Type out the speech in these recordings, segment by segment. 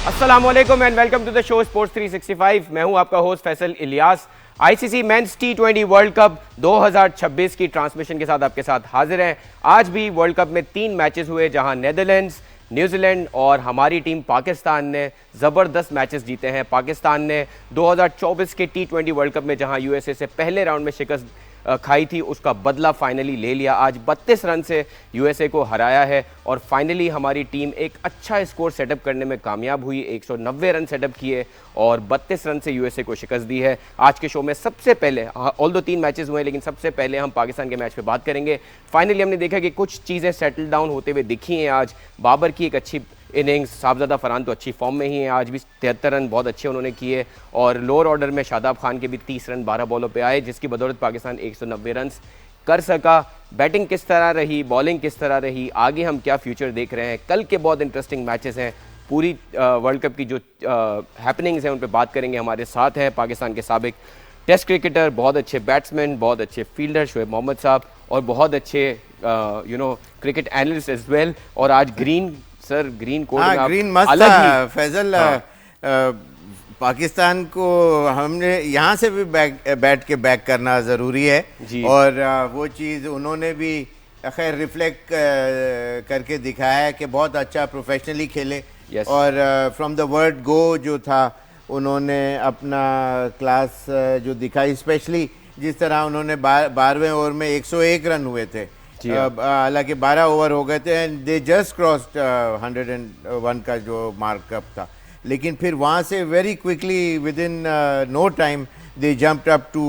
अस्सलामुअलैकुम and welcome to the show sports 365। मैं हूं आपका host Faisal Ilyas. ICC men's टी20 वर्ल्ड कप 2026 की ट्रांसमिशन के साथ आपके साथ हाजिर हैं। आज भी वर्ल्ड कप में 3 मैचेस हुए जहां नेदरलैंड्स, न्यूजीलैंड और हमारी टीम पाकिस्तान ने ज़बरदस्त मैचेस जीते हैं। पाकिस्तान ने 2024 के टी20 वर्ल्ड कप में जहां यूएसए से पहले राउंड में शिकस्त खाई थी, उसका बदला फाइनली ले लिया। आज 32 रन से यूएसए को हराया है और फाइनली हमारी टीम एक अच्छा स्कोर सेटअप करने में कामयाब हुई। 190 रन सेटअप किए और 32 रन से यूएसए को शिकस्त दी है। आज के शो में सबसे पहले, ऑल दो 3 मैचेस हुए लेकिन सबसे पहले हम पाकिस्तान के मैच पे बात करेंगे। फाइनली हमने देखा कि कुछ चीज़ें सेटल डाउन होते हुए दिखी हैं। आज बाबर की एक अच्छी इनिंग्स, साहबजादा फरहान तो अच्छी फॉर्म में ही हैं, आज भी 73 रन बहुत अच्छे उन्होंने किए और लोअर ऑर्डर में शादाब खान के भी 30 रन 12 बॉलों पे आए, जिसकी बदौलत पाकिस्तान 190 रन कर सका। बैटिंग किस तरह रही, बॉलिंग किस तरह रही, आगे हम क्या फ्यूचर देख रहे हैं, कल के बहुत इंटरेस्टिंग मैचेस हैं। पूरी वर्ल्ड कप की जो हैपनिंग्स हैं उन पर बात करेंगे। हमारे साथ हैं पाकिस्तान के साबिक टेस्ट क्रिकेटर, बहुत अच्छे बैट्समैन, बहुत अच्छे फील्डर शोएब मोहम्मद साहब और बहुत अच्छे क्रिकेट एनालिस्ट एज वेल। और आज ग्रीन कोड में ग्रीन मस्त था फैजल। पाकिस्तान को हमने यहाँ से भी बैठ के बैक करना ज़रूरी है और वो चीज़ उन्होंने भी खैर रिफ्लेक्ट करके दिखाया है कि बहुत अच्छा प्रोफेशनली खेले। और फ्रॉम द वर्ड गो जो था उन्होंने अपना क्लास जो दिखाई, स्पेशली जिस तरह उन्होंने 12वें ओवर में 101 रन हुए थे, हालांकि 12 ओवर हो गए थे एंड दे जस्ट क्रॉस्ड 101 का जो मार्कअप था, लेकिन फिर वहाँ से very quickly within no time they jumped up to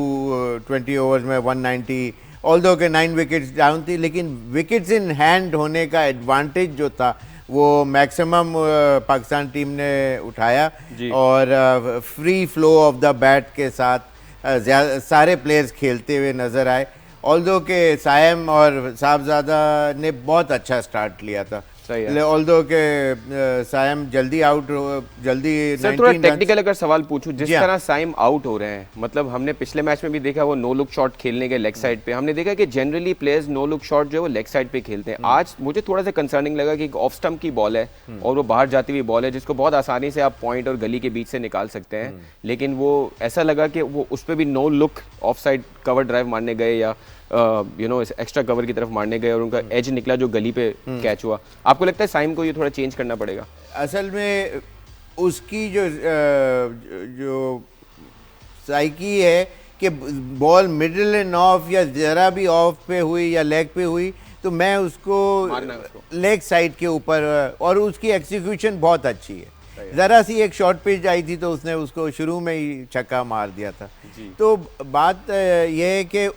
20 overs में 190, ऑल्दो के 9 विकेट्स डाउन थी, लेकिन विकेट्स इन हैंड होने का एडवांटेज जो था वो मैक्सिमम पाकिस्तान टीम ने उठाया और free flow of the bat के साथ सारे प्लेयर्स खेलते हुए नज़र आए। ऑल्दो के सायम और साहबजादा ने बहुत अच्छा स्टार्ट लिया था, ऑल्दो के सायम जल्दी आउट, जल्दी। सर थोड़ा टेक्निकल अगर सवाल पूछूं, जिस तरह साइम आउट हो रहे हैं, मतलब हमने पिछले मैच में भी देखा वो नो लुक शॉट खेलने के लेग साइड पे, हमने देखा कि generally players no look shot जो है वो लेग साइड पे खेलते हैं। आज मुझे थोड़ा सा कंसर्निंग लगा कि एक ऑफ स्टंप की बॉल है और वो बाहर जाती हुई बॉल है जिसको बहुत आसानी से आप पॉइंट और गली के बीच से निकाल सकते हैं, लेकिन वो ऐसा लगा कि वो उस पर भी no look off side cover drive मारने गए या एक्स्ट्रा कवर की तरफ मारने गए और उनका एज निकला जो गली पे कैच हुआ। आपको लगता है साइम को ये थोड़ा चेंज करना पड़ेगा? असल में उसकी जो साइकी है कि बॉल मिडिल एंड ऑफ या ज़रा भी ऑफ पे हुई या लेग पे हुई तो मैं उसको लेग साइड के ऊपर, और उसकी एक्सिक्यूशन बहुत अच्छी है। ज़रा सी एक शॉर्ट पिच आई थी तो उसने उसको शुरू में ही छक्का मार दिया था। तो बात यह है कि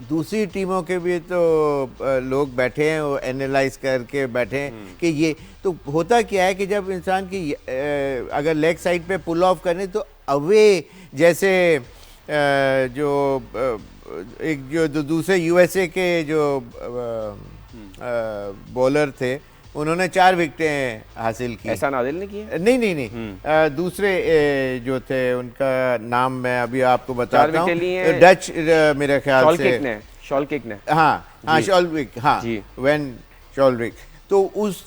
दूसरी टीमों के भी तो लोग बैठे हैं, वो एनालाइज करके बैठे हैं कि ये तो होता क्या है कि जब इंसान की अगर लेग साइड पे पुल ऑफ करें तो अवे जैसे जो दूसरे यूएसए के जो बॉलर थे उन्होंने 4 विकेटें हासिल की। ऐसा नादिल ने किया? नहीं, दूसरे जो थे उनका नाम मैं अभी आपको बताता हूँ। डच मेरे ख्याल से शॉलकिक ने शॉलविक, वेन शॉलविक। तो उस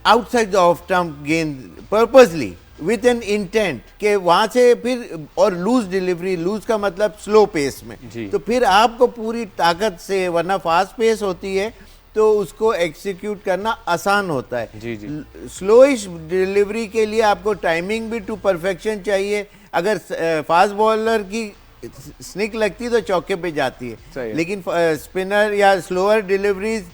आउटसाइड ऑफ स्टंप गेंद पर्पसली विद एन इंटेंट के वहां से फिर, और लूज डिलीवरी, लूज का मतलब स्लो पेस में, तो फिर आपको पूरी ताकत से, वरना फास्ट पेस होती है तो उसको एग्जीक्यूट करना आसान होता है। स्लोइश डिलीवरी के लिए आपको टाइमिंग भी टू परफेक्शन चाहिए। अगर फास्ट बॉलर की स्निक लगती तो चौके पे जाती है, लेकिन स्पिनर या स्लोअर डिलीवरीज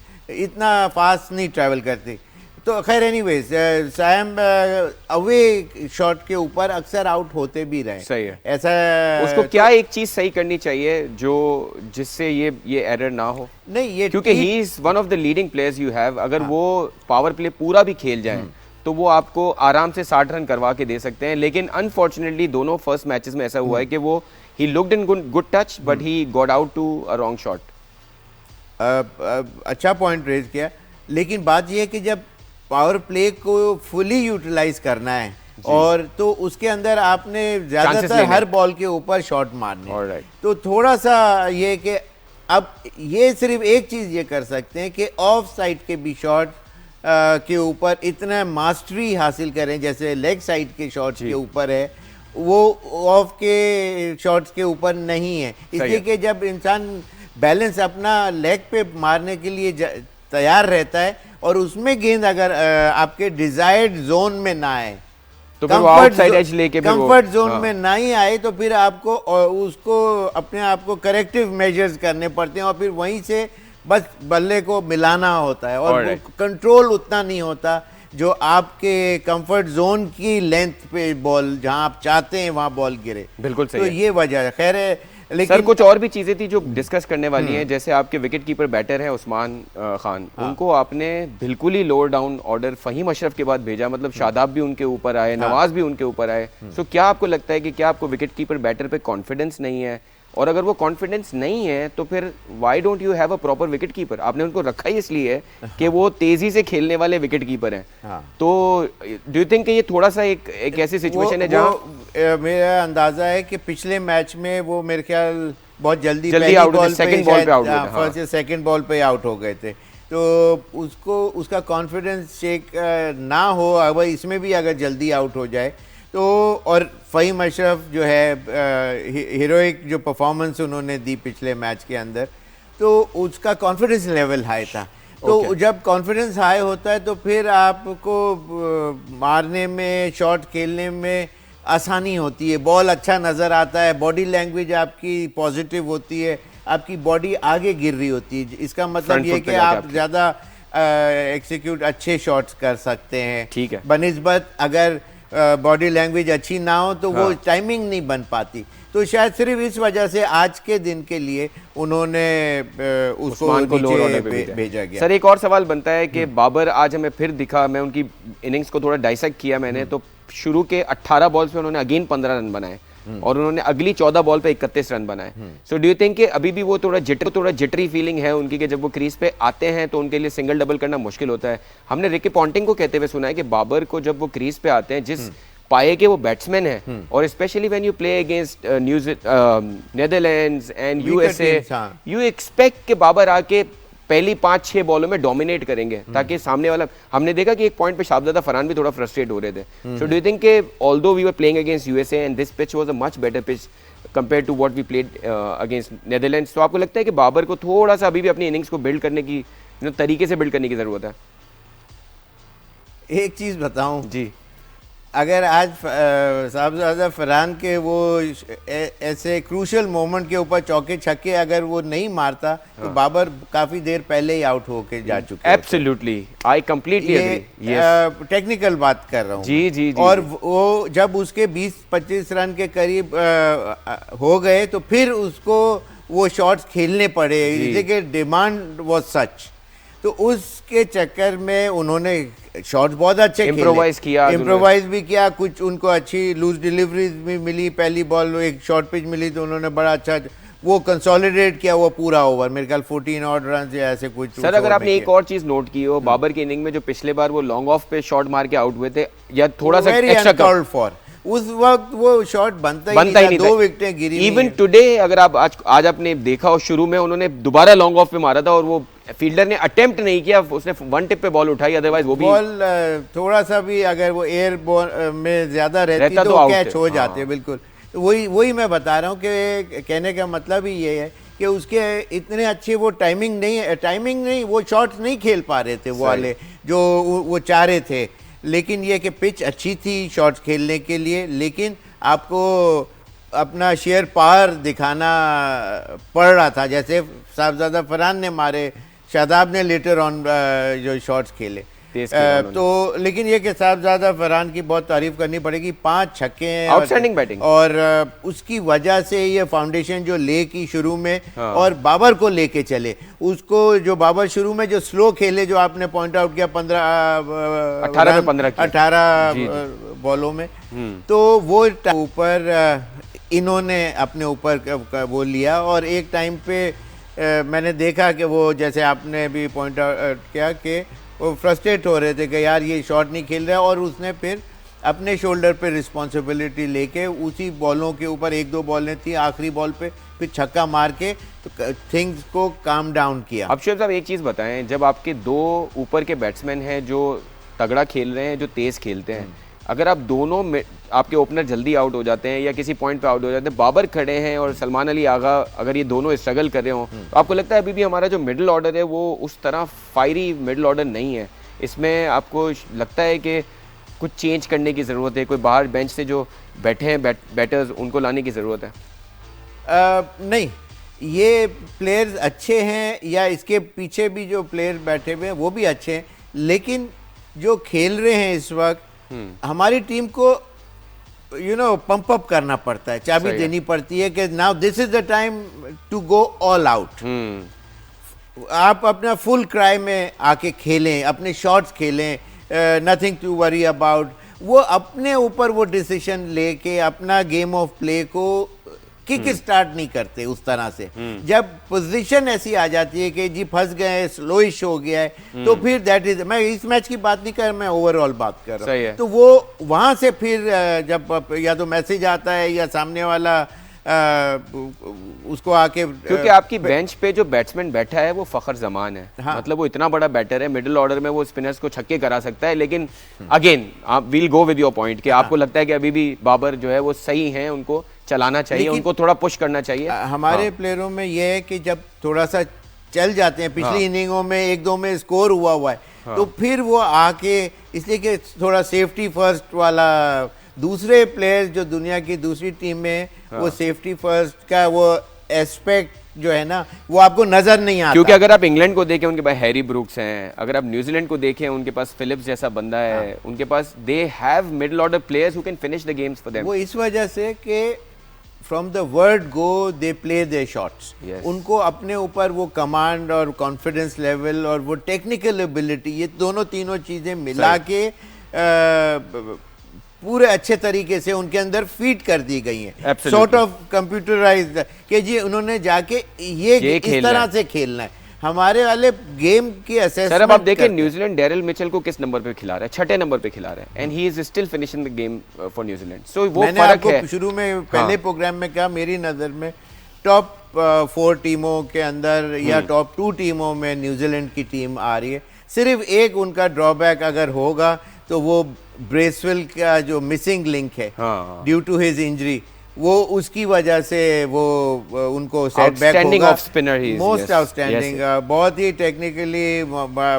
इतना फास्ट नहीं ट्रैवल करती। तो खैर एनीवेज सायम अवे शॉट के ऊपर अक्सर आउट होते भी रहे। सही है। ऐसा उसको क्या एक चीज सही करनी चाहिए जो जिससे ये एरर ना हो? नहीं, ये क्योंकि he is one of the leading players you have. अगर वो पावर प्ले पूरा भी खेल जाए तो वो आपको आराम से 60 रन करवा के दे सकते हैं, लेकिन अनफॉर्चुनेटली दोनों फर्स्ट मैचेस में ऐसा हुआ है कि वो he looked in good touch but he got out to a wrong shot. अच्छा पॉइंट रेज किया, लेकिन बात यह है कि जब पावर प्ले को फुली यूटिलाइज करना है और तो उसके अंदर आपने ज्यादातर हर बॉल के ऊपर शॉट मारने, तो थोड़ा सा ये कि अब ये सिर्फ एक चीज ये कर सकते हैं कि ऑफ साइड के भी शॉट के ऊपर इतना मास्टरी हासिल करें जैसे लेग साइड के शॉट्स के ऊपर है, वो ऑफ के शॉट्स के ऊपर नहीं है। इसलिए कि जब इंसान बैलेंस अपना लेग पे मारने के लिए तैयार रहता है और उसमें गेंद अगर आपके डिजायर्ड जोन में ना आए, तो फिर वो आउटसाइड एज लेके कंफर्ट जोन में नहीं आए, तो फिर आपको उसको अपने आप को करेक्टिव मेजर्स करने पड़ते हैं और फिर वहीं से बस बल्ले को मिलाना होता है और कंट्रोल उतना नहीं होता जो आपके कंफर्ट जोन की लेंथ पे बॉल जहां आप चाहते हैं वहां बॉल गिरे। बिल्कुल सही तो ये वजह है। खैर है, लेकिन सर कुछ और भी चीजें थी जो डिस्कस करने वाली हैं। जैसे आपके विकेट कीपर बैटर हैं उस्मान खान, उनको आपने बिल्कुल ही lower down order Faheem Ashraf के बाद भेजा, मतलब शादाब भी उनके ऊपर आए, नवाज भी उनके ऊपर आए। सो क्या आपको लगता है कि क्या आपको विकेट कीपर बैटर पे कॉन्फिडेंस नहीं है, और अगर वो कॉन्फिडेंस नहीं है तो फिर why don't you have a proper wicket keeper? आपने उनको रखा ही इसलिए है कि वो तेजी से खेलने वाले विकेट कीपर हैं। तो डू यू थिंक ये थोड़ा सा एक ऐसी सिचुएशन है जहां मेरा अंदाजा है कि पिछले मैच में वो मेरे ख्याल बहुत जल्दी आउट हो गए, सेकंड बॉल पे आउट हो गए, फर्स्ट या सेकंड बॉल पे आउट हो गए थे, तो उसको उसका कॉन्फिडेंस चेक ना हो, अगर इसमें भी अगर जल्दी आउट हो जाए तो। और फहीम अशरफ जो है हीरोइक जो परफॉर्मेंस उन्होंने दी पिछले मैच के अंदर, तो उसका कॉन्फिडेंस लेवल हाई था। तो जब कॉन्फिडेंस हाई होता है तो फिर आपको मारने में, शॉट खेलने में आसानी होती है, बॉल अच्छा नज़र आता है, बॉडी लैंग्वेज आपकी पॉजिटिव होती है, आपकी बॉडी आगे गिर रही होती है। इसका मतलब ये कि आप ज़्यादा एक्सिक्यूट अच्छे शॉट्स कर सकते हैं। ठीक है, बनिस्बत अगर बॉडी लैंग्वेज अच्छी ना हो तो वो टाइमिंग नहीं बन पाती। तो शायद सिर्फ इस वजह से आज के दिन के लिए उन्होंने उसको नीचे भेजा गया। सर एक और सवाल बनता है कि बाबर आज हमें फिर दिखा, मैं उनकी इनिंग्स को थोड़ा डाइसेक्ट किया मैंने, तो शुरू के 18 बॉल्स पे उन्होंने अगेन 15 रन बनाए और उन्होंने अगली 14 बॉल पे 31 रन बनाए। सो डू यू थिंक कि अभी भी वो थोड़ा जिटरी फीलिंग है उनकी कि जब वो क्रीज पे आते हैं तो उनके लिए सिंगल डबल करना मुश्किल होता है? हमने रिकी पॉन्टिंग को कहते हुए सुना है कि बाबर को जब वो क्रीज पे आते हैं, जिस पाए के वो बैट्समैन है, और specially when you play against Netherlands and USA, you expect कि बाबर आके पहली 5-6 बॉलों में डोमिनेट करेंगे ताकि सामने वाला, हमने देखा कि एक पॉइंट पे शाहजादा फरहान भी थोड़ा फ्रस्ट्रेट हो रहे थे। सो डू यू थिंक कि although we were playing against USA and this pitch was a much better pitch compare to what we played against Netherlands, तो आपको लगता है कि बाबर को थोड़ा सा अभी भी अपनी इनिंग्स को बिल्ड करने की, तरीके से बिल्ड करने की जरूरत है? एक चीज बताऊं जी, अगर आज साहबजादा फरहान के वो ऐसे क्रूशल मोमेंट के ऊपर चौके छक्के अगर वो नहीं मारता तो बाबर काफी देर पहले ही आउट होके जा चुके। Absolutely, I completely agree. Technical बात कर रहा हूँ। जी जी जी। और वो जब उसके 20-25 रन के करीब हो गए तो फिर उसको वो शॉट्स खेलने पड़े, इसलिए डिमांड वाज सच। तो उसके चक्कर में उन्होंने शॉट्स बहुत अच्छे इम्प्रोवाइज किया, इम्प्रोवाइज भी किया, कुछ उनको अच्छी लूज डिलीवरीज भी मिली, पहली बॉल एक शॉर्ट पिच मिली तो उन्होंने बड़ा अच्छा वो कंसोलिडेट किया वो पूरा ओवर, मेरे ख्याल 14 ऑड रन या ऐसे कुछ। सर अगर आपने एक और चीज नोट की हो, बाबर की इनिंग में जो पिछले बार वो लॉन्ग ऑफ पे शॉट मार के आउट हुए थे, या थोड़ा सा एक्स्ट्रा फॉर उस वक्त वो शॉट बनता ही नहीं था, 2 विकेटें गिरी। इवन टुडे अगर आप आज आपने देखा हो, शुरू में उन्होंने दोबारा लॉन्ग ऑफ पे मारा था और वो फील्डर ने अटेम्प्ट नहीं किया, उसने वन टिप पे बॉल उठाई, अदरवाइज वो भी बॉल थोड़ा सा भी अगर वो एयर बॉल में ज्यादा रहती तो कैच हो जाते। बिल्कुल वही मैं बता रहा हूँ कि कहने का मतलब ही ये है कि उसके इतने अच्छे वो टाइमिंग नहीं वो शॉट्स नहीं खेल पा रहे थे वो वाले जो वो चाह रहे थे, लेकिन ये कि पिच अच्छी थी शॉट्स खेलने के लिए, लेकिन आपको अपना शेयर पावर दिखाना पड़ रहा था। जैसे साहबजादा फरहान ने मारे, शादाब ने लेटर ऑन जो शॉट्स खेले, तो लेकिन ये कि साहबजादा फरहान की बहुत तारीफ करनी पड़ेगी, 5 छक्के हैं, आउटस्टैंडिंग बैटिंग, और उसकी वजह से ये फाउंडेशन जो ले की शुरू में और बाबर को लेके चले, उसको जो बाबर शुरू में जो स्लो खेले, जो आपने पॉइंट आउट किया 18 बॉलों में, तो वो ऊपर इन्होंने अपने ऊपर वो लिया। और एक टाइम पे मैंने देखा कि वो जैसे आपने भी पॉइंट आउट किया कि वो फ्रस्ट्रेट हो रहे थे कि यार ये शॉट नहीं खेल रहा है, और उसने फिर अपने शोल्डर पे रिस्पॉन्सिबिलिटी लेके उसी बॉलों के ऊपर 1-2 बॉलें थी, आखिरी बॉल पे फिर छक्का मार के तो थिंग्स को काम डाउन किया। अब शोएब साहब एक चीज़ बताएं, जब आपके दो ऊपर के बैट्समैन हैं जो तगड़ा खेल रहे हैं, जो तेज़ खेलते हैं, अगर आप दोनों में आपके ओपनर जल्दी आउट हो जाते हैं या किसी पॉइंट पे आउट हो जाते हैं, बाबर खड़े हैं और सलमान अली आगा, अगर ये दोनों स्ट्रगल कर रहे हो तो आपको लगता है अभी भी हमारा जो मिडिल ऑर्डर है वो उस तरह फायरी मिडिल ऑर्डर नहीं है? इसमें आपको लगता है कि कुछ चेंज करने की ज़रूरत है? कोई बाहर बेंच से जो बैठे हैं बैटर्स उनको लाने की ज़रूरत है? नहीं, ये प्लेयर्स अच्छे हैं या इसके पीछे भी जो प्लेयर बैठे हुए हैं वो भी अच्छे हैं, लेकिन जो खेल रहे हैं इस वक्त हमारी टीम को पंप अप करना पड़ता है, चाबी देनी पड़ती है कि now this is the time to go all out. आप अपना फुल क्राई में आके खेलें, अपने शॉट्स खेलें, नथिंग टू वरी अबाउट। वो अपने ऊपर वो डिसीजन लेके अपना गेम ऑफ प्ले को किक स्टार्ट नहीं करते उस तरह से। जब पोजीशन ऐसी आ जाती है कि जी फंस गए, स्लोइश हो गया है, तो फिर दैट इज, मैं इस मैच की बात नहीं कर रहा, मैं ओवरऑल बात कर रहा हूँ। तो वो वहां से फिर जब या तो मैसेज आता है या सामने वाला उसको आके, क्योंकि आपकी बेंच पे जो बैट्समैन बैठा है वो फखर जमान है। हाँ। मतलब वो इतना बड़ा बैटर है, मिडिल ऑर्डर में वो स्पिनर्स को छक्के करा सकता है, लेकिन अगेन आप will go with your point कि आपको लगता है कि अभी भी बाबर जो है वो सही है, उनको चलाना चाहिए, उनको थोड़ा पुश करना चाहिए। हमारे प्लेयरों में ये है कि जब थोड़ा सा चल जाते हैं, पिछली इनिंगों में 1-2 में स्कोर हुआ है, तो फिर वो आके, इसलिए कि थोड़ा सेफ्टी फर्स्ट वाला, दूसरे प्लेयर्स जो दुनिया की दूसरी टीम में वो सेफ्टी फर्स्ट का वो एस्पेक्ट जो है ना वो आपको नजर नहीं आता। क्योंकि अगर आप इंग्लैंड को देखें, उनके पास हैरी ब्रूक्स हैं, अगर आप न्यूजीलैंड को देखें, उनके पास फिलिप्स जैसा बंदा है, उनके पास they have middle order players who can finish the games for them. वो इस वजह से कि from the word go they play their shots. उनको अपने ऊपर वो कमांड और कॉन्फिडेंस लेवल और वो टेक्निकल एबिलिटी, ये दोनों तीनों चीजें मिला के पूरे अच्छे तरीके से उनके अंदर फीड कर दी गई हैं, सॉर्ट ऑफ कंप्यूटराइज्ड, कि जी उन्होंने जाके ये इस तरह से खेलना है। हमारे वाले गेम की असेसमेंट, सर अब आप देखें न्यूजीलैंड डेरिल मिचेल को किस नंबर पे खिला रहा है? 6ठे नंबर पे खिला रहा है, and he is still finishing the game for New Zealand. सो वो मैंने फर्क है। शुरू में पहले प्रोग्राम में कहा, मेरी नज़र में टॉप 4 टीमों के अंदर या टॉप 2 टीमों में न्यूजीलैंड की टीम आ रही है। सिर्फ एक उनका ड्रॉबैक अगर होगा तो वो ब्रेसवेल का जो मिसिंग लिंक है ड्यू टू हिज इंजरी, वो उसकी वजह से वो उनको सेटबैक होगा। मोस्ट आउटस्टैंडिंग, बहुत ही टेक्निकली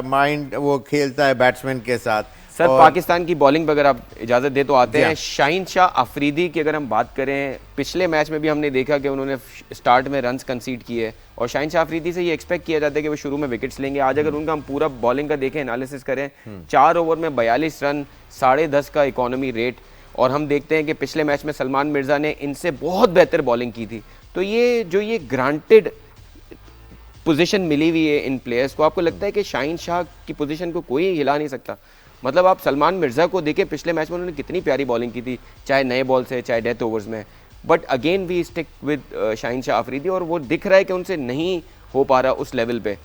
माइंड वो खेलता है बैट्समैन के साथ। सर पाकिस्तान की बॉलिंग पर अगर आप इजाज़त दे तो आते हैं शाहीन शाह अफरीदी की। अगर हम बात करें, पिछले मैच में भी हमने देखा कि उन्होंने स्टार्ट में रन्स कंसीड किए, और शाहीन शाह अफरीदी से ये एक्सपेक्ट किया जाता है कि वो शुरू में विकेट्स लेंगे। आज अगर उनका हम पूरा बॉलिंग का देखें, एनालिसिस करें, 4 ओवर में 42 रन, 10.5 का इकोनॉमी रेट, और हम देखते हैं कि पिछले मैच में सलमान मिर्ज़ा ने इनसे बहुत बेहतर बॉलिंग की थी। तो ये ग्रांटेड पोजीशन मिली हुई है इन प्लेयर्स को, आपको लगता है कि शाहीन शाह की पोजीशन को कोई हिला नहीं सकता? मतलब आप सलमान मिर्ज़ा को देखें, पिछले मैच में उन्होंने कितनी प्यारी बॉलिंग की थी, चाहे नए बॉल से चाहे डेथ ओवर्स में, but again we stick with Shaheen Shah Afridi, और वो दिख रहा है कि उनसे नहीं हो पा रहा उस लेवल पे।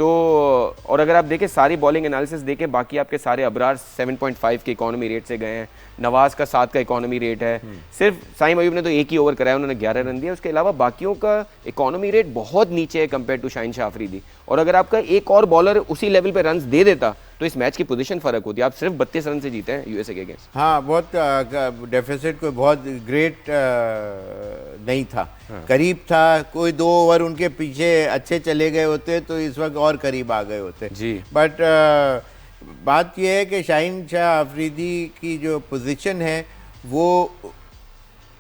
और अगर आप देखें सारी बॉलिंग एनालिसिस देखें, बाकी आपके सारे अबरार 7.5 के इकोनॉमी रेट से गए हैं, नवाज का 7 का इकोनॉमी रेट है, सिर्फ साइम अयूब ने तो 1 ही ओवर कराया, उन्होंने 11 रन दिया, उसके अलावा बाकियों का इकोनॉमी रेट बहुत नीचे है कंपेयर टू शाहीन शाह अफरीदी। और अगर आपका एक और बॉलर उसी लेवल पे रन्स दे देता तो इस मैच की पोजीशन फर्क होती है। आप सिर्फ 32 रन से जीते हैं यूएसए के अगेंस्ट। हाँ, बहुत डेफिसिट कोई बहुत ग्रेट नहीं था, करीब था। कोई 2 ओवर उनके पीछे अच्छे चले गए होते तो इस वक्त और करीब आ गए होते जी। बट बात यह है कि शाहीन शाह अफरीदी की जो पोजीशन है वो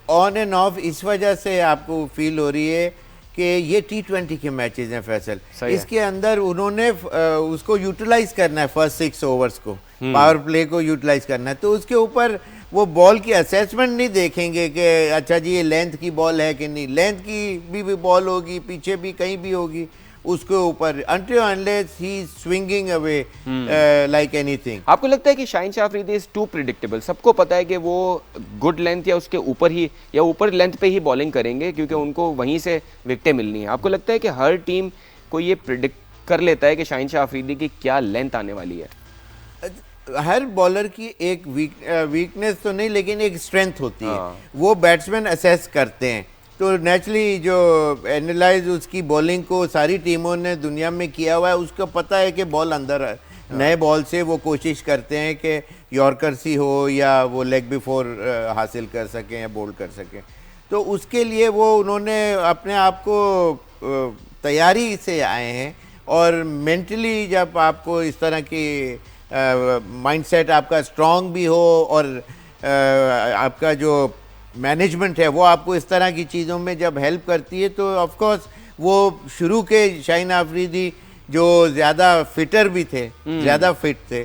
ऑन एंड ऑफ इस वजह से आपको फील हो रही है कि ये T20 के मैचेस हैं फैसल, इसके अंदर उन्होंने उसको यूटिलाइज करना है, फर्स्ट 6 ओवर्स को, पावर प्ले को यूटिलाइज करना है। तो उसके ऊपर वो बॉल की असेसमेंट नहीं देखेंगे कि अच्छा जी ये लेंथ की बॉल है कि नहीं, लेंथ की भी बॉल होगी, पीछे भी कहीं भी होगी, उसके ऊपर until unless he is swinging away like anything। आपको लगता है कि Shaheen Shah Afridi is too predictable? सबको पता है कि वो गुड लेंथ या उसके ऊपर ही या ऊपर लेंथ पे ही बॉलिंग करेंगे क्योंकि उनको वहीं से विकेटें मिलनी है। आपको लगता है कि हर टीम को ये प्रिडिक्ट कर लेता है कि शाहीन शाह अफरीदी की क्या लेंथ आने वाली है? हर बॉलर की एक वीकनेस तो नहीं लेकिन एक स्ट्रेंथ होती है, वो बैट्समैन असेस करते हैं। तो नेचुरली जो एनालाइज उसकी बॉलिंग को सारी टीमों ने दुनिया में किया हुआ है, उसको पता है कि बॉल अंदर है। नए बॉल से वो कोशिश करते हैं कि यॉर्कर सी हो या वो लेग बिफोर हासिल कर सकें या बोल्ड कर सकें। तो उसके लिए वो उन्होंने अपने आप को तैयारी से आए हैं। और मेंटली जब आपको इस तरह की माइंडसेट आपका स्ट्रांग भी हो और आपका जो मैनेजमेंट है वो आपको इस तरह की चीज़ों में जब हेल्प करती है, तो ऑफ कोर्स वो शुरू के शाहीन अफरीदी जो ज़्यादा फिटर भी थे, ज़्यादा फिट थे,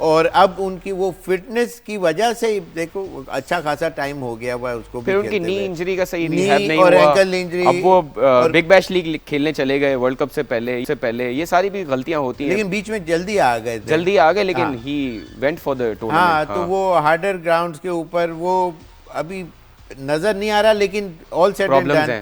और अब उनकी वो फिटनेस की वजह से देखो अच्छा खासा टाइम हो गया हुआ है उसको। फिर उनकी नी इंजरी का सही रिहैब नहीं और हुआ, एंकल इंजरी, अब वो बिग बैश लीग खेलने चले गए वर्ल्ड कप से पहले ये सारी भी गलतियां होती हैं। लेकिन बीच में जल्दी आ गए लेकिन he went for the tournament. हाँ, तो वो हार्डर ग्राउंड्स के ऊपर वो अभी नजर नहीं आ रहा, लेकिन ऑल सेट एंड डन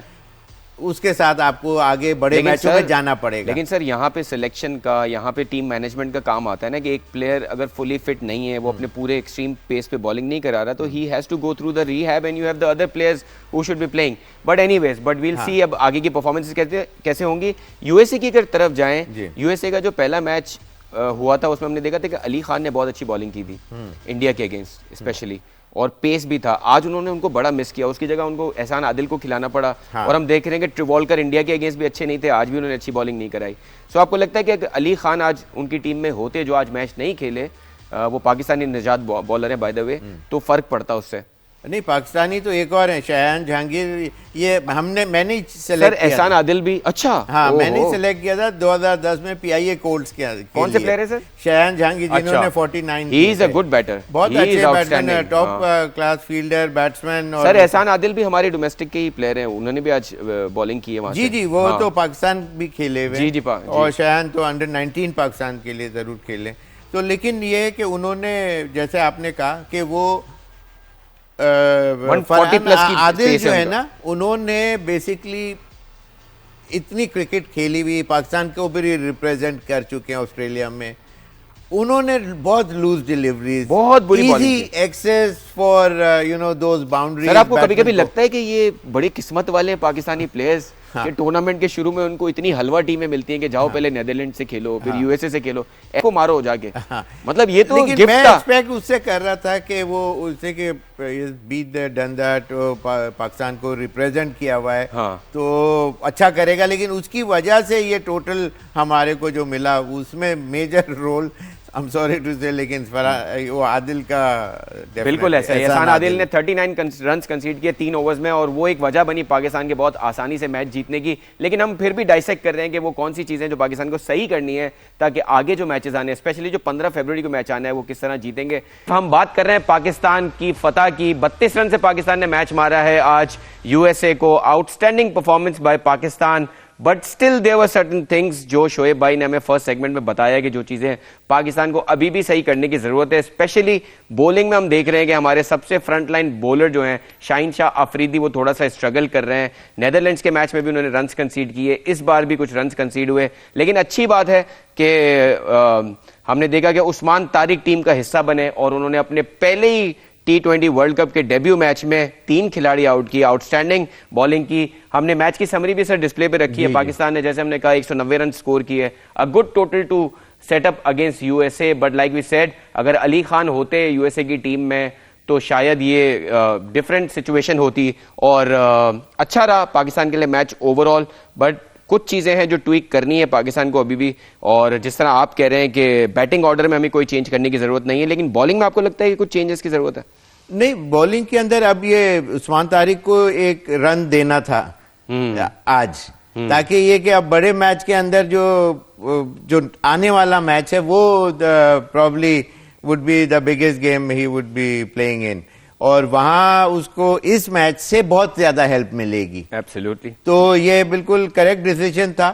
उसके साथ आपको आगे बड़े मैचों में जाना पड़ेगा। लेकिन सर यहाँ पे सिलेक्शन का, यहाँ पे टीम मैनेजमेंट का काम आता है ना कि एक प्लेयर अगर फुली फिट नहीं है, वो अपने पूरे एक्सट्रीम पेस पे बॉलिंग नहीं करा रहा, तो he has to go through the rehab and you have the other players who should be playing. But anyways, but we'll see अब आगे की परफॉर्मेंसेस कैसे होंगी। यूएसए की अगर तरफ जाएं, यूएसए का जो पहला मैच हुआ था उसमें हमने देखा था कि अली खान ने बहुत अच्छी बॉलिंग की थी इंडिया के अगेंस्ट स्पेशली, और पेस भी था। आज उन्होंने उनको बड़ा मिस किया, उसकी जगह उनको एहसान आदिल को खिलाना पड़ा। और हम देख रहे हैं कि ट्रिवॉल्कर इंडिया के अगेंस्ट भी अच्छे नहीं थे, आज भी उन्होंने अच्छी बॉलिंग नहीं कराई। सो आपको लगता है कि अगर अली खान आज उनकी टीम में होते, जो आज मैच नहीं खेले, वो पाकिस्तानी निजात बॉलर है बाय द वे, तो फर्क पड़ता उससे? नहीं, पाकिस्तानी तो एक और है शायान जहांगीर, ये मैंने ही सिलेक्ट किया। एहसान आदिल भी अच्छा, हाँ मैंने सिलेक्ट किया था 2010 में पीआईए कोल्ट्स के। कौन से प्लेयर है सर? शायान जहांगीर, जिन्होंने 49। He is a good batter, बहुत अच्छे बैट्समैन है, top class fielder batsman. Sir Ehsan Adil भी हमारे डोमेस्टिक के ही प्लेयर हैं, उन्होंने भी आज बॉलिंग की है वहां जी। वो तो पाकिस्तान भी खेले हुए जी। और शायान तो अंडर 19 पाकिस्तान के लिए जरूर खेले। तो लेकिन ये है कि उन्होंने, जैसे आपने कहा कि वो 140 प्लस की आदिल जो है ना, उन्होंने बेसिकली इतनी क्रिकेट खेली हुई, पाकिस्तान को भी रिप्रेजेंट कर चुके हैं ऑस्ट्रेलिया में। उन्होंने बहुत लूज डिलीवरीज, बहुत बुरी easy access for those boundaries. Sir आपको कभी-कभी लगता है कि ये बड़ी किस्मत वाले हैं पाकिस्तानी प्लेयर्स कि टूर्नामेंट के शुरू में उनको इतनी हलवा टीमें मिलती हैं कि जाओ पहले नेदरलैंड से खेलो, फिर यूएसए से खेलो, को मारो जाके। मतलब ये तो गिफ्ट मैं था। एक्सपेक्ट उससे कर रहा था कि वो उससे कि beat that done that, Pakistan को रिप्रेजेंट किया हुआ है, तो अच्छा करेगा। लेकिन उसकी वजह से ये टोटल हमारे को जो मिला उसमें major role, I am sorry to say, लेकिन वो आदिल का बिल्कुल ऐसा है। एहसान आदिल ने 39 रन्स कंसीड किए 3 ओवर्स में, और वो एक वजह बनी पाकिस्तान के बहुत आसानी से मैच जीतने की। लेकिन हम फिर भी डाइसेक्ट कर रहे हैं कि वो कौन सी चीजें जो पाकिस्तान को सही करनी है ताकि आगे जो मैचेस आने, स्पेशली जो 15 फरवरी को मैच आना है, वो किस तरह जीतेंगे। हम बात कर रहे हैं पाकिस्तान की फतह की। 32 रन से पाकिस्तान ने मैच मारा है आज यूएसए को। Outstanding performance by Pakistan, but still there were certain things जो शोएब भाई ने हमें फर्स्ट सेगमेंट में बताया कि जो चीजें पाकिस्तान को अभी भी सही करने की जरूरत है। स्पेशली बॉलिंग में हम देख रहे हैं कि हमारे सबसे फ्रंट लाइन बॉलर जो हैं शाहीन शाह अफरीदी, वो थोड़ा सा स्ट्रगल कर रहे हैं। नेदरलैंड्स के मैच में भी उन्होंने रन्स कंसीड किए, इस बार भी कुछ रन्स कंसीड हुए। लेकिन अच्छी बात है कि हमने देखा कि उस्मान तारिक टीम का हिस्सा बने और उन्होंने अपने पहले ही T20 वर्ल्ड कप के डेब्यू मैच में 3 खिलाड़ी आउट किए, आउटस्टैंडिंग बॉलिंग की। हमने मैच की समरी भी सर डिस्प्ले पे रखी है। पाकिस्तान ने, जैसे हमने कहा, 190 रन स्कोर किए, a good total to setup against USA. But like we said, अगर अली खान होते यूएसए की टीम में तो शायद ये डिफरेंट सिचुएशन होती और अच्छा रहा पाकिस्तान के लिए मैच ओवरऑल। बट कुछ चीजें हैं जो ट्वीक करनी है पाकिस्तान को अभी भी, और जिस तरह आप कह रहे हैं कि बैटिंग ऑर्डर में हमें कोई चेंज करने की जरूरत नहीं है, लेकिन बॉलिंग में आपको लगता है कि कुछ चेंजेस की जरूरत है? नहीं, बॉलिंग के अंदर अब ये उस्मान तारिक को एक रन देना था आज, ताकि ये कि अब बड़े मैच के अंदर जो आने वाला मैच है वो probably would be the biggest game he would be playing in, और वहां उसको इस मैच से बहुत ज्यादा हेल्प मिलेगी। एब्सोल्युटली। तो ये बिल्कुल करेक्ट डिसीजन था,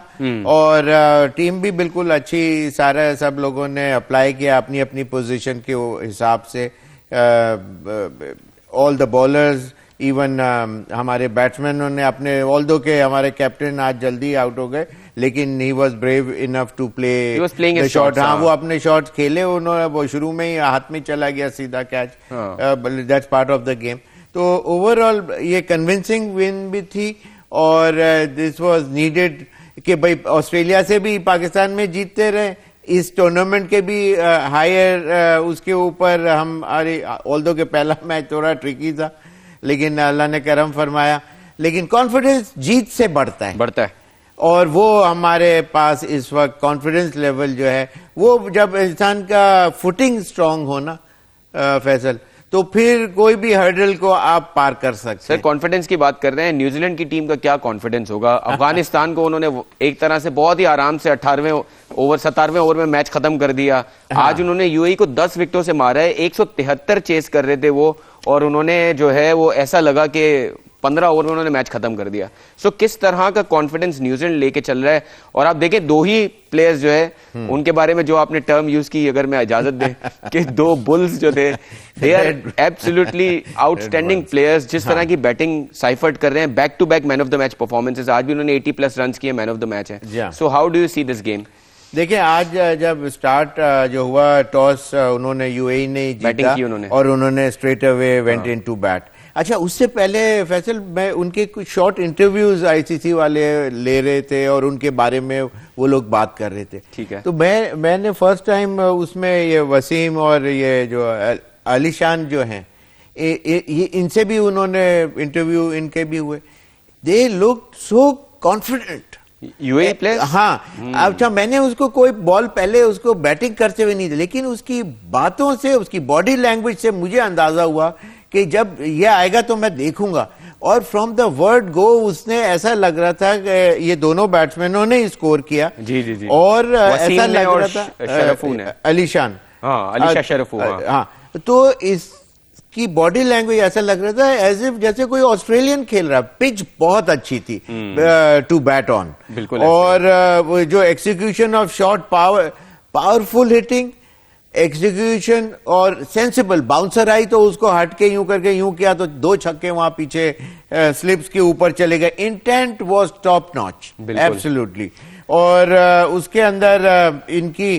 और टीम भी बिल्कुल अच्छी, सब लोगों ने अप्लाई किया अपनी अपनी पोजीशन के हिसाब से। ऑल द बॉलर्स, इवन हमारे बैट्समैनों ने अपने, ऑल्दो के हमारे कैप्टन आज जल्दी आउट हो गए, लेकिन he was brave enough to play the shot. हाँ, वो अपने शॉट्स खेले उन्होंने, वो शुरू में ही हाथ में चला गया सीधा catch, that's part of the game. तो ओवरऑल ये कन्विंसिंग विन भी थी और दिस वाज नीडेड कि भाई ऑस्ट्रेलिया से भी पाकिस्तान में जीतते रहे, इस टूर्नामेंट के भी हायर उसके ऊपर हम, अरे ऑल्दो के पहला मैच थोड़ा ट्रिकी था लेकिन अल्लाह ने करम फरमाया। लेकिन कॉन्फिडेंस जीत से बढ़ता है और वो हमारे पास इस वक्त कॉन्फिडेंस लेवल जो है वो, जब इंसान का फुटिंग स्ट्रांग हो ना फैसल, तो फिर कोई भी हर्डल को आप पार कर सकते हैं। सर कॉन्फिडेंस की बात कर रहे हैं, न्यूजीलैंड की टीम का क्या कॉन्फिडेंस होगा? अफगानिस्तान को उन्होंने एक तरह से बहुत ही आराम से 17वें ओवर में मैच खत्म कर दिया। आज उन्होंने यूएई को 10 विकेटों से मारा है, 173 चेस कर रहे थे वो, और उन्होंने जो है वो ऐसा लगा कि 15 ओवर में उन्होंने मैच खत्म कर दिया। सो किस तरह का कॉन्फिडेंस न्यूजीलैंड लेके चल रहा है? और आप देखें दो ही प्लेयर्स जो है उनके बारे में जो आपने टर्म यूज की, अगर मैं इजाजत दें, कि दो बुल्स जो थे, they are absolutely outstanding players. जिस तरह की बैटिंग साइफर्ट कर रहे हैं, back to back man of the match performances, आज भी उन्होंने 80+ रन किए, मैन ऑफ द मैच है। So how do you see this game? देखिए आज जब स्टार्ट जो हुआ, टॉस उन्होंने यूएई ने जीता और उन्होंने straight away went into bat. अच्छा, उससे पहले फैसल मैं उनके कुछ शॉर्ट इंटरव्यूज आईसीसी वाले ले रहे थे और उनके बारे में वो लोग बात कर रहे थे। ठीक है। तो मैंने फर्स्ट टाइम उसमें ये वसीम और ये जो अलीशान जो हैं, ये इनसे भी उन्होंने इंटरव्यू इनके भी हुए। They look so confident UAE players. हाँ, अच्छा मैंने उसको कोई बॉल पहले उसको बैटिंग करते हुए नहीं था, लेकिन उसकी बातों से, उसकी बॉडी लैंग्वेज से मुझे अंदाजा हुआ कि जब ये आएगा तो मैं देखूंगा। और फ्रॉम द वर्ड गो उसने ऐसा लग रहा था कि ये दोनों बैट्समैनों ने स्कोर किया। जी। और ऐसा लग रहा था अलीशान, अलीशा शरफू, हाँ, तो इसकी बॉडी लैंग्वेज ऐसा लग रहा था एज इफ जैसे कोई ऑस्ट्रेलियन खेल रहा। पिच बहुत अच्छी थी टू बैट ऑन, और जो execution of shot, powerful hitting, execution और सेंसिबल। बाउंसर आई तो उसको हट के यूं करके यूं किया तो 2 छक्के वहां पीछे स्लिप्स के ऊपर चले गए। Intent was top notch, absolutely. और उसके अंदर इनकी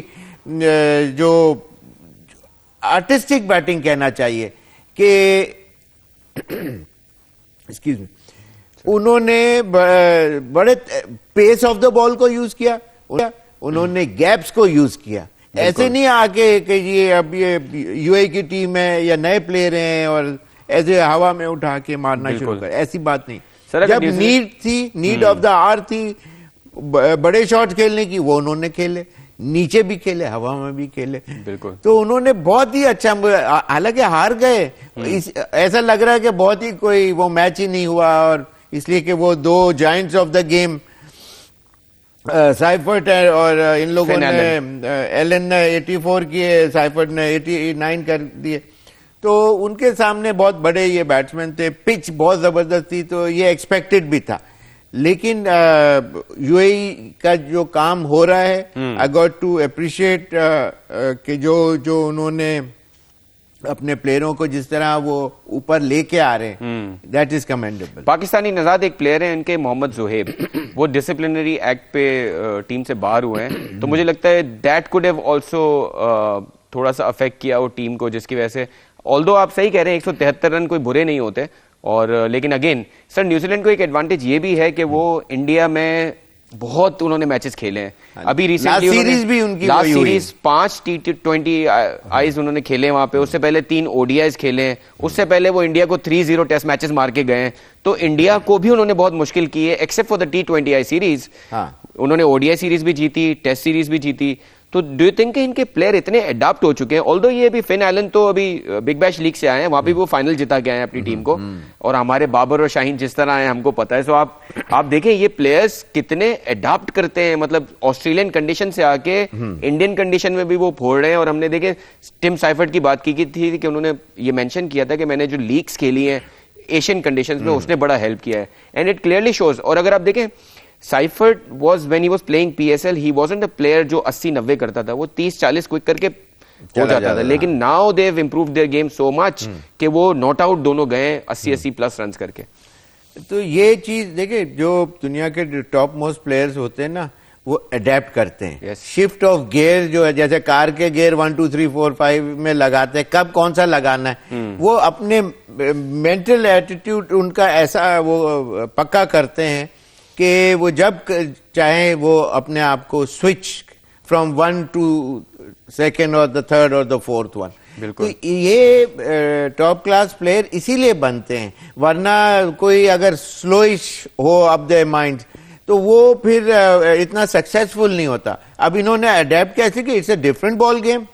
जो आर्टिस्टिक बैटिंग कहना चाहिए कि एक्सक्यूज मी, उन्होंने बड़े पेस ऑफ द बॉल को यूज किया, उन्होंने गैप्स को यूज किया। ऐसे नहीं आके कि ये अब ये यूएई की टीम है या नए प्लेयर हैं और ऐसे हवा में उठा के मारना शुरू कर, ऐसी बात नहीं। जब नीड थी, नीड ऑफ द आवर थी बड़े शॉट खेलने की, वो उन्होंने खेले, नीचे भी खेले, हवा में भी खेले। बिल्कुल। तो उन्होंने बहुत ही अच्छा, हालांकि हार गए, ऐसा लग रहा है कि बहुत ही कोई वो मैच ही नहीं हुआ, और इसलिए कि वो 2 giants of the game Seifert और इन लोगों ने, एलन ने 84 किए, साइफर्ट ने 89 कर दिए, तो उनके सामने बहुत बड़े ये बैट्समैन थे। पिच बहुत जबरदस्त थी, तो ये एक्सपेक्टेड भी था। लेकिन यूएई का जो काम हो रहा है, आई गॉट टू अप्रिशिएट कि जो उन्होंने अपने प्लेयरों को जिस तरह वो ऊपर लेके आ रहे हैं, दैट इज कमेंडेबल। पाकिस्तानी नजाद एक प्लेयर हैं इनके, मोहम्मद जोहेब, वो डिसिप्लिनरी एक्ट पे टीम से बाहर हुए हैं, तो मुझे लगता है दैट कुड हैव आल्सो थोड़ा सा अफेक्ट किया वो टीम को, जिसकी वजह से, ऑल्दो आप सही कह रहे हैं 173 रन कोई बुरे नहीं होते, और लेकिन अगेन सर न्यूजीलैंड को एक एडवांटेज ये भी है कि वो इंडिया में बहुत उन्होंने मैचेस खेले हैं। अभी रिसेंटली सीरीज भी उनकी लास्ट सीरीज 5 T20 आईज उन्होंने खेले वहां पे, उससे पहले 3 ODIs खेले हैं, उससे पहले वो इंडिया को 3-0 टेस्ट मैचेस मार के गए हैं। तो इंडिया को भी उन्होंने बहुत मुश्किल की है, except for the T20I series. उन्होंने ODI सीरीज भी जीती, टेस्ट सीरीज भी जीती। तो डू यू थिंक इनके प्लेयर इतने अडॉप्ट हो चुके हैं? ऑल्दो ये भी फिन एलन तो अभी बिग बैश लीग से आए हैं, वहां भी वो फाइनल जिता के आए हैं अपनी टीम को, और हमारे बाबर और शाहीन जिस तरह आए हमको पता है। सो आप देखें ये प्लेयर्स कितने अडॉप्ट करते हैं, मतलब ऑस्ट्रेलियन कंडीशन से आके इंडियन कंडीशन में भी वो फोड़ रहे हैं। और हमने देखे टिम साइफर्ट की बात की थी कि उन्होंने ये मेंशन किया था कि मैंने जो लीग्स खेली हैं एशियन कंडीशंस में, उसने बड़ा हेल्प किया है, एंड इट क्लियरली शोज। और अगर आप देखें Seifert was when he was playing PSL, he wasn't a player जो 80-90 करता था, वो 30-40 क्विक करके हो जाता था। लेकिन now they have improved their game so much कि वो नॉट आउट दोनों गए 80-80+ रन्स करके। तो ये चीज देखिए, जो दुनिया के टॉप मोस्ट प्लेयर्स होते हैं ना, वो अडेप्ट करते हैं। Yes. शिफ्ट ऑफ गियर जो है, जैसे कार के गियर 1 2 3 4 5 में लगाते हैं, कब कौन सा लगाना है, वो अपने मेंटल एटीट्यूड उनका ऐसा वो पक्का करते हैं कि वो जब चाहे वो अपने आप को स्विच फ्रॉम 1 टू सेकेंड और द थर्ड और द फोर्थ वन। बिल्कुल। तो ये टॉप क्लास प्लेयर इसीलिए बनते हैं, वरना कोई अगर स्लोइश हो अप देयर माइंड तो वो फिर इतना सक्सेसफुल नहीं होता। अब इन्होंने अडेप्ट कैसे कि it's a different ball game.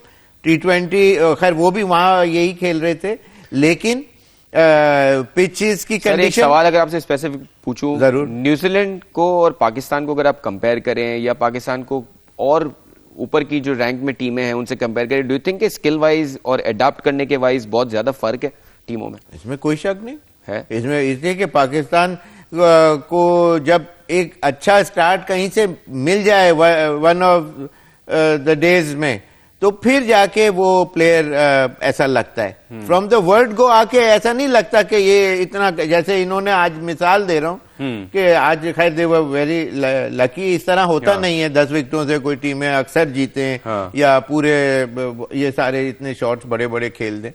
T20 खैर वो भी वहां यही खेल रहे थे, लेकिन पिचेस की कंडीशन। एक सवाल अगर आपसे स्पेसिफिक पूछूं, जरूर। न्यूजीलैंड को और पाकिस्तान को अगर आप कंपेयर करें, या पाकिस्तान को और ऊपर की जो रैंक में टीमें हैं उनसे कंपेयर करें, do you think skill wise और अडॉप्ट करने के वाइज बहुत ज्यादा फर्क है टीमों में? इसमें कोई शक नहीं है। इसमें इसलिए कि पाकिस्तान को जब एक अच्छा स्टार्ट कहीं से मिल जाए वन ऑफ द डेज में, तो फिर जाके वो प्लेयर ऐसा लगता है। फ्रॉम द वर्ल्ड को आके ऐसा नहीं लगता कि ये इतना, जैसे इन्होंने आज मिसाल दे रहा हूँ कि आज खैर दे वर वेरी लकी, इस तरह होता नहीं है 10 विकेटों से कोई टीमें अक्सर जीते हैं या पूरे ये सारे इतने शॉट्स बड़े बड़े खेल दें,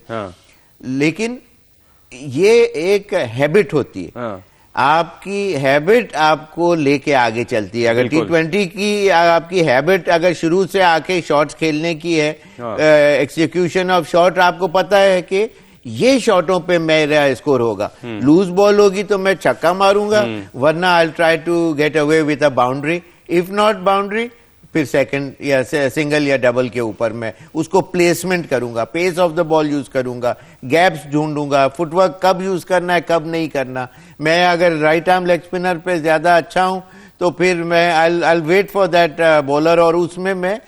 लेकिन ये एक हैबिट होती है। आपकी हैबिट आपको लेके आगे चलती है। अगर T20 की आपकी हैबिट अगर शुरू से आके शॉट्स खेलने की है, एक्सिक्यूशन ऑफ शॉट आपको पता है कि ये शॉटों पे मेरा स्कोर होगा, लूज बॉल होगी तो मैं छक्का मारूंगा, वरना I try to get away with a boundary, if not boundary फिर सेकंड या सिंगल या डबल के ऊपर मैं उसको प्लेसमेंट करूंगा, pace of the ball use करूंगा, गैप्स ढूंढूंगा, फुटवर्क कब यूज करना है कब नहीं करना। मैं अगर राइट आर्म लेग स्पिनर पे ज्यादा अच्छा हूं तो फिर मैं I wait for that bowler, और उसमें मैं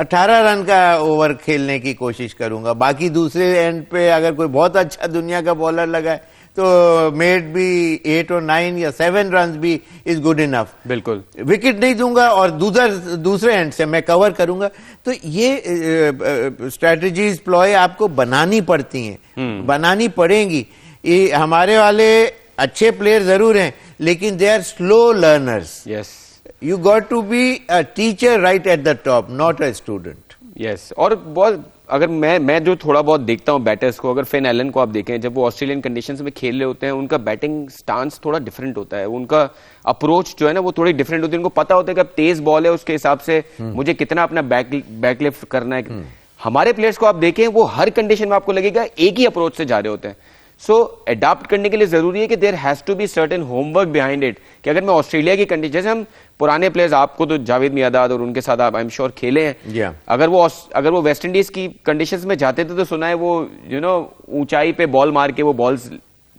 18 रन का ओवर खेलने की कोशिश करूंगा। बाकी दूसरे एंड पे अगर कोई बहुत अच्छा दुनिया का बॉलर लगा है तो मेड भी 8 और 9 या 7 रन भी इज गुड इनफ। बिल्कुल विकेट नहीं दूंगा और दूसरे एंड से मैं कवर करूंगा। तो ये स्ट्रेटजीज प्लॉय आपको बनानी पड़ती हैं, बनानी पड़ेंगी। ये हमारे वाले अच्छे प्लेयर जरूर हैं, लेकिन they are slow learners. Yes, you got to be a teacher right at the top, not a student. Yes, और बहुत अगर मैं जो थोड़ा बहुत देखता हूं बैटर्स को, अगर फिन एलन को आप देखें, जब वो ऑस्ट्रेलियन कंडीशंस में खेल रहे होते हैं, उनका बैटिंग स्टांस थोड़ा डिफरेंट होता है, उनका अप्रोच जो है ना वो थोड़ी डिफरेंट होती है। उनको पता होता है कि अब तेज बॉल है, उसके हिसाब से मुझे कितना अपना बैकलिफ्ट करना है। हमारे प्लेयर्स को आप देखें, वो हर कंडीशन में आपको लगेगा एक ही अप्रोच से जा रहे होते हैं। सो अडॉप्ट करने के लिए जरूरी है कि there has to be certain homework behind it, कि अगर मैं ऑस्ट्रेलिया की कंडीशन, जैसे हम पुराने प्लेयर्स, आपको तो जावेद मियादाद और उनके साथ आप आई एम श्योर खेले हैं, अगर वो वेस्ट इंडीज की कंडीशंस में जाते थे तो सुना है वो ऊंचाई पे बॉल मार के वो बॉल्स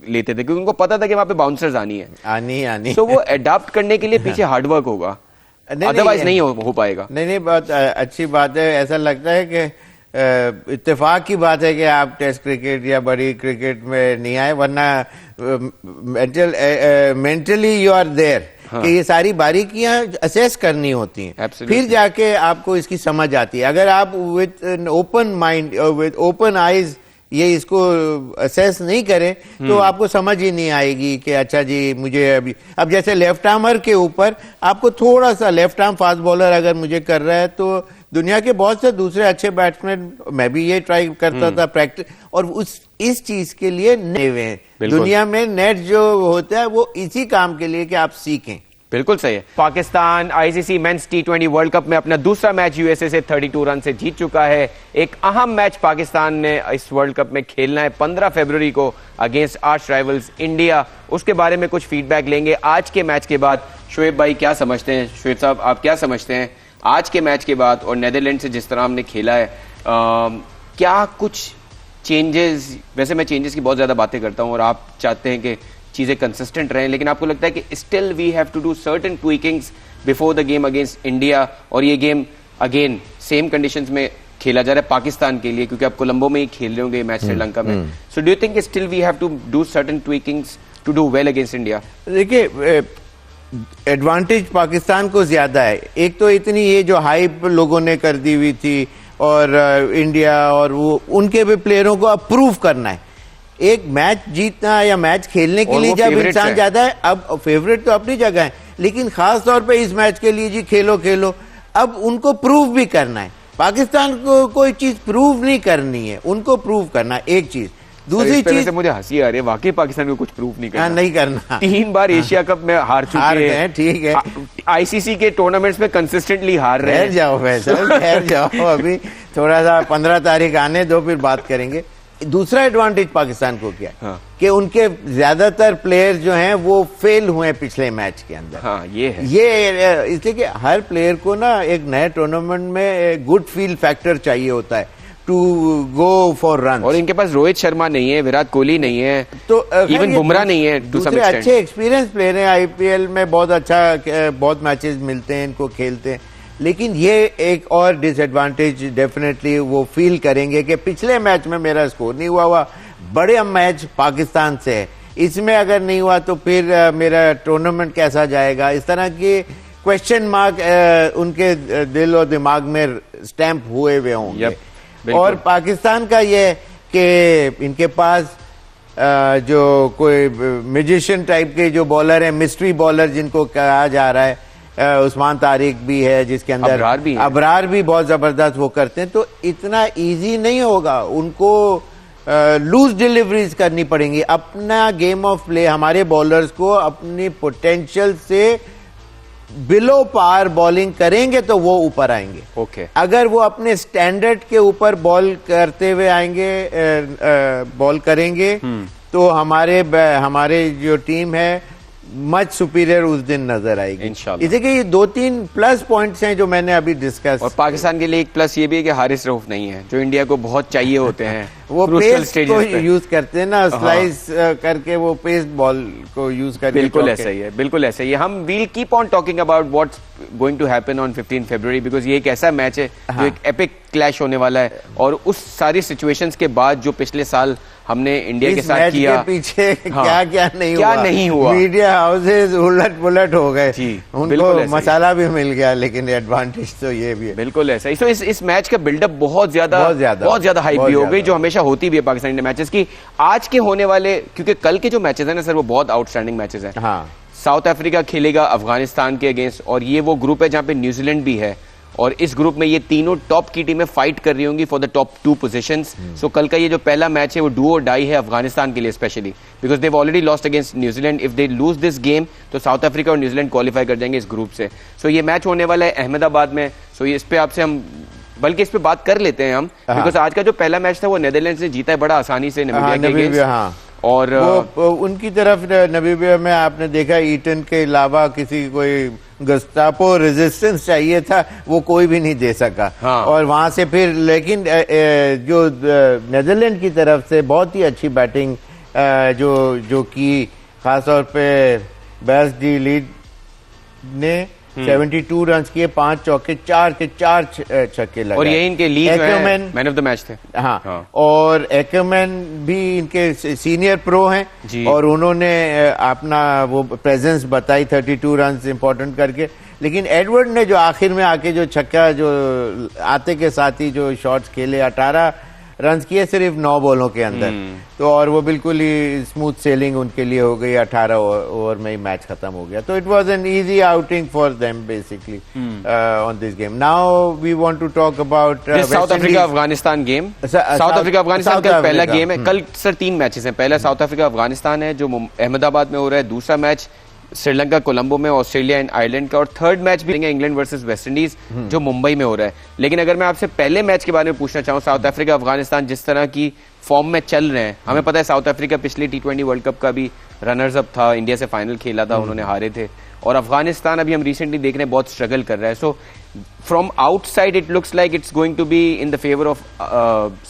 लेते थे, क्योंकि उनको पता था कि वहां पे बाउंसर्स आनी है। तो वो अडॉप्ट करने के लिए पीछे हार्डवर्क होगा, अदरवाइज नहीं हो पाएगा। नहीं, बहुत अच्छी बात है। ऐसा लगता है कि इत्तेफाक की बात है कि आप टेस्ट क्रिकेट या बड़ी क्रिकेट में नहीं आए, वरना मेंटली यू आर देयर कि ये सारी बारीकियां असेस करनी होती हैं, फिर जाके आपको इसकी समझ आती है। अगर आप विद एन ओपन माइंड और विद ओपन आईज ये इसको असेस नहीं करें तो आपको समझ ही नहीं आएगी कि अच्छा जी मुझे अभी, अब जैसे लेफ्ट आर्मर के ऊपर आपको थोड़ा सा, लेफ्ट आर्म फास्ट बॉलर अगर मुझे कर रहा है तो दुनिया के बहुत से दूसरे अच्छे बैट्समैन, मैं भी ये ट्राई करता था प्रैक्टिस, और इस चीज के लिए नए दुनिया में नेट जो होता है वो इसी काम के लिए कि आप सीखें। बिल्कुल सही है। Pakistan ICC men's T20 world cup में अपना दूसरा मैच यूएसए से 32 रन से जीत चुका है। एक अहम मैच पाकिस्तान ने इस वर्ल्ड कप में खेलना है 15 फरवरी को अगेंस्ट आर्च राइवल्स इंडिया। उसके बारे में कुछ फीडबैक लेंगे आज के मैच के बाद। शोएब भाई क्या समझते हैं? शोएब साहब आप क्या समझते हैं आज के मैच के बाद और नेदरलैंड से जिस तरह हमने खेला है, क्या कुछ चेंजेस, वैसे मैं चेंजेस की बहुत ज्यादा बातें करता हूं और आप चाहते हैं कि चीजें कंसिस्टेंट रहें, लेकिन आपको लगता है कि still we have to do certain tweakings before the game against India, और ये गेम अगेन सेम कंडीशंस में खेला जा रहा है पाकिस्तान के लिए, क्योंकि आप कोलंबो में ही खेल रहे होंगे मैच श्रीलंका में। So do you think still we have to do certain tweakings to do well against India? देखिए, एडवांटेज पाकिस्तान को ज्यादा है। एक तो इतनी ये जो हाइप लोगों ने कर दी हुई थी, और इंडिया और वो उनके भी प्लेयरों को अप्रूव करना है। एक मैच जीतना या मैच खेलने के लिए जब इंसान जाता है, अब फेवरेट तो अपनी जगह है, लेकिन खास तौर पे इस मैच के लिए जी खेलो खेलो, अब उनको प्रूव भी करना है। पाकिस्तान को कोई चीज प्रूव नहीं करनी है, उनको प्रूव करना है एक चीज। दूसरी चीज मुझे हंसी आ रही है, वाकई पाकिस्तान को कुछ प्रूफ नहीं करना। नहीं करना। 3 बार एशिया कप में हार चुके हैं, ठीक है। आईसीसी के टूर्नामेंट्स में कंसिस्टेंटली हार रहे हैं। ठहर जाओ फैसल, ठहर जाओ, अभी थोड़ा सा 15 तारीख आने दो, फिर बात करेंगे। दूसरा एडवांटेज पाकिस्तान को क्या है कि उनके ज्यादातर प्लेयर जो हैं वो फेल हुए हैं पिछले मैच के अंदर। हाँ, ये है। ये इसलिए कि हर प्लेयर को ना एक नए टूर्नामेंट में गुड फील फैक्टर चाहिए होता है टू गो फॉर रन। और इनके पास रोहित शर्मा नहीं है, विराट कोहली नहीं है, तो इवन बुमराह नहीं है। दूसरे अच्छे एक्सपीरियंस प्लेयर हैं, आईपीएल में बहुत अच्छा, बहुत मैचेस मिलते हैं इनको, खेलते हैं। लेकिन ये एक और डिसएडवांटेज डेफिनेटली वो फील करेंगे कि पिछले मैच में मेरा स्कोर नहीं हुआ, बड़े मैच पाकिस्तान से है, इसमें अगर नहीं हुआ तो फिर मेरा टूर्नामेंट कैसा जाएगा। इस तरह के क्वेश्चन मार्क उनके दिल और दिमाग में स्टैंप हुए हुए होंगे। और पाकिस्तान का ये कि इनके पास जो कोई म्यूजिशियन टाइप के जो बॉलर है, मिस्ट्री बॉलर जिनको कहा जा रहा है, उस्मान तारिक भी है जिसके अंदर अबरार भी बहुत जबरदस्त वो करते हैं, तो इतना इजी नहीं होगा, उनको लूज डिलीवरीज करनी पड़ेंगी। अपना गेम ऑफ प्ले हमारे बॉलर्स को अपनी पोटेंशियल से बिलो पार बॉलिंग करेंगे तो वो ऊपर आएंगे। ओके। अगर वो अपने स्टैंडर्ड के ऊपर बॉल करते हुए आएंगे, बॉल करेंगे, तो हमारे जो टीम है मच सुपीरियर उस दिन नजर आएगी इंशाल्लाह। इसे कि ये 2-3 प्लस पॉइंट्स हैं जो मैंने अभी डिस्कस। और पाकिस्तान के लिए एक प्लस ये भी है कि हारिस रऊफ नहीं है, जो इंडिया को बहुत चाहिए होते हैं। वो पेस को यूज करते हैं ना, स्लाइस करके वो पेस बॉल को यूज करके। बिल्कुल ऐसा ही है, बिल्कुल ऐसा ही है। हम we'll keep on talking about what's going to happen on 15 February, because ये एक ऐसा मैच है जो एक एपिक क्लैश होने वाला है। और उस सारी सिचुएशंस के बाद जो पिछले साल हमने इंडिया के साथ किया, के पीछे क्या नहीं हुआ, मीडिया हाउसेज उलट पुलट हो गए, उनको मसाला भी मिल गया, लेकिन एडवांटेज तो ये भी है। बिल्कुल ऐसा ही। तो इस मैच का बिल्डअप बहुत ज्यादा हाइप भी हो गई, जो हमेशा होती भी है पाकिस्तान इंडिया मैचेस की। आज के होने वाले, क्योंकि कल के जो मैचेस हैं ना सर, वो बहुत आउटस्टैंडिंग मैचेस हैं। हाँ। साउथ अफ्रीका खेलेगा अफगानिस्तान के अगेंस्ट, और ये वो ग्रुप है जहां पे न्यूजीलैंड भी है, और इस ग्रुप में ये तीनों टॉप की टीमें फाइट कर रही होंगी फॉर द टॉप 2 पोजीशंस। सो कल का ये जो पहला मैच है वो डू और डाई है अफगानिस्तान के लिए, specially because they already lost against New Zealand. If they lose this game तो साउथ अफ्रीका और न्यूजीलैंड क्वालिफाई कर जाएंगे इस ग्रुप से। सो ये मैच होने वाला है अहमदाबाद में। सो इस पे आपसे हम बल्कि इस पे बात कर लेते हैं हम, बिकॉज आज का जो पहला मैच था वो नेदरलैंड्स ने जीता है बड़ा आसानी से नामीबिया के अगेंस्ट। और वो उनकी तरफ नामीबिया में आपने देखा ईटन के अलावा किसी कोई गस्तापो रेजिस्टेंस चाहिए था, वो कोई भी नहीं दे सका। हाँ। और वहां से फिर लेकिन जो नेदरलैंड की तरफ से बहुत ही अच्छी बैटिंग जो की, खासतौर पे बेस्ट डी लीड ने 72 रन किए, 5 चौके, 4 छक्के लगे। और ये इनके league man of the match थे। हाँ। और एक्यूमैन भी इनके सीनियर प्रो हैं, और उन्होंने अपना वो प्रेजेंस बताई 32 रन इंपॉर्टेंट करके। लेकिन एडवर्ड ने जो आखिर में आके जो छक्का, जो आते के साथ ही जो शॉट्स खेले, 18 रन किए सिर्फ 9 बॉलों के अंदर, तो और वो बिल्कुल ही स्मूथ सेलिंग उनके लिए हो गई, 18 ओवर में ही मैच खत्म हो गया। तो it was an easy outing for them basically on this game. Now we want to talk about South Africa Afghanistan game. South Africa Afghanistan का पहला गेम है कल सर। 3 मैचेस हैं, पहला साउथ अफ्रीका अफगानिस्तान है जो अहमदाबाद में हो रहा है, दूसरा मैच श्रीलंका कोलंबो में ऑस्ट्रेलिया एंड आयरलैंड का, और थर्ड मैच भी इंग्लैंड वर्सेस वेस्ट इंडीज जो मुंबई में हो रहा है। लेकिन अगर मैं आपसे पहले मैच के बारे में पूछना चाहूं, साउथ अफ्रीका अफगानिस्तान जिस तरह की फॉर्म में चल रहे हैं, हमें पता है साउथ अफ्रीका पिछले T20 वर्ल्ड कप का भी रनर्स अप था, इंडिया से फाइनल खेला था, उन्होंने हारे थे। और अफगानिस्तान अभी हम रिसेंटली देख रहे हैं बहुत स्ट्रगल कर रहा है। So from outside it looks like it's going to be in the favour of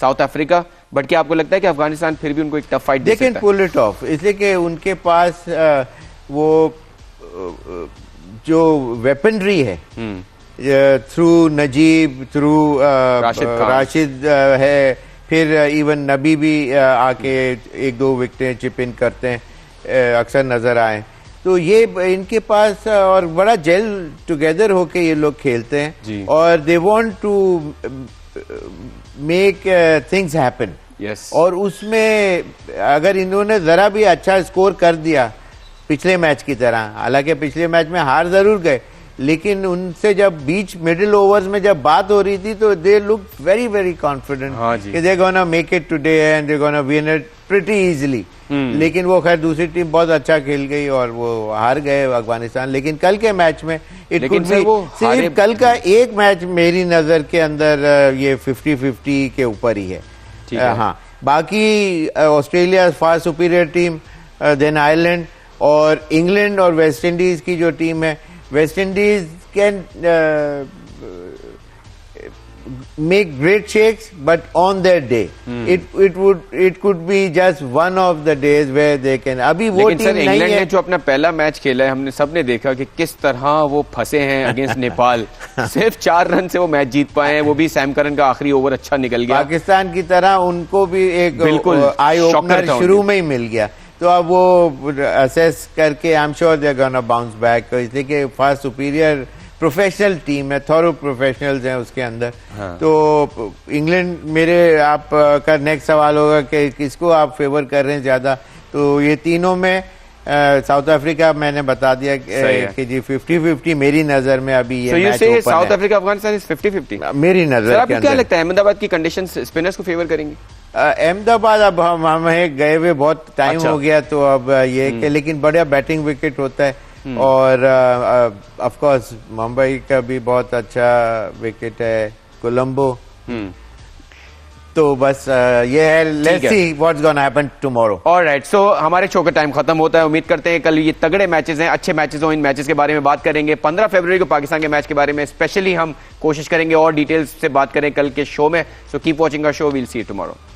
South Africa, but क्या आपको लगता है कि अफगानिस्तान फिर भी उनको एक टफ फाइट दे सकता है? पुल इट ऑफ, इसलिए कि उनके पास वो जो वेपनरी है थ्रू नजीब, थ्रू राशिद है, फिर इवन नबी भी आके 1-2 विकेटें चिप इन करते हैं, अक्सर नजर आए। तो ये इनके पास और बड़ा जेल टुगेदर होके ये लोग खेलते हैं, और they want to make things happen. और उसमें अगर इन्होंने जरा भी अच्छा स्कोर कर दिया पिछले मैच की तरह। हालांकि पिछले मैच में हार जरूर गए, लेकिन उनसे जब बीच मिडिल ओवर्स में जब बात हो रही थी तो they look very very confident कि they gonna make it today and they gonna win it pretty easily. लेकिन वो खैर दूसरी टीम बहुत अच्छा खेल गई और वो हार गए अफगानिस्तान। लेकिन कल के मैच में इट कुड बी, सिर्फ कल का एक मैच मेरी नजर के अंदर ये 50-50 के ऊपर ही है। हाँ, बाकी Australia far superior team than Ireland, और इंग्लैंड और वेस्ट इंडीज की जो टीम है, West Indies can make great shakes, but on their day it could be just one of the days where they can। अभी वो team नहीं है। England ने जो अपना पहला मैच खेला है, हमने सबने देखा कि किस तरह वो फंसे हैं अगेंस्ट नेपाल। सिर्फ 4 रन से वो मैच जीत पाए हैं, वो भी सैम करन का आखिरी ओवर अच्छा निकल गया। पाकिस्तान की तरह उनको भी एक आई ओपनर शुरू में ही मिल गया, तो अब वो असेस करके I am sure they are gonna bounce back, इसलिए कि फार सुपीरियर प्रोफेशनल टीम है, थॉरो प्रोफेशनल्स हैं उसके अंदर। हाँ। तो इंग्लैंड, मेरे आप का नेक्स्ट सवाल होगा कि किसको आप फेवर कर रहे हैं ज्यादा, तो ये तीनों में साउथ अफ्रीका मैंने बता दिया कि जी 50-50 मेरी नजर में अभी ये मैच ओपन है। साउथ अफ्रीका अफगानिस्तान इज 50-50 मेरी नजर। आपको क्या लगता है अहमदाबाद की कंडीशंस स्पिनर्स को फेवर करेंगे? अहमदाबाद अब हमें गए हुए बहुत टाइम हो गया, तो अब ये लेकिन बढ़िया बैटिंग विकेट होता है, और ऑफ कोर्स मुंबई का भी बहुत अच्छा विकेट है, कोलंबो। तो बस ये है, let's see what's gonna happen tomorrow. Alright, so हमारे शो का टाइम खत्म होता है। उम्मीद करते हैं कल ये तगड़े मैचेस हैं, अच्छे मैचेस हों। इन मैचेस के बारे में बात करेंगे 15 फरवरी को पाकिस्तान के मैच के बारे में स्पेशली हम कोशिश करेंगे और डिटेल्स से बात करें कल के शो में। So keep watching our show, we'll see you tomorrow.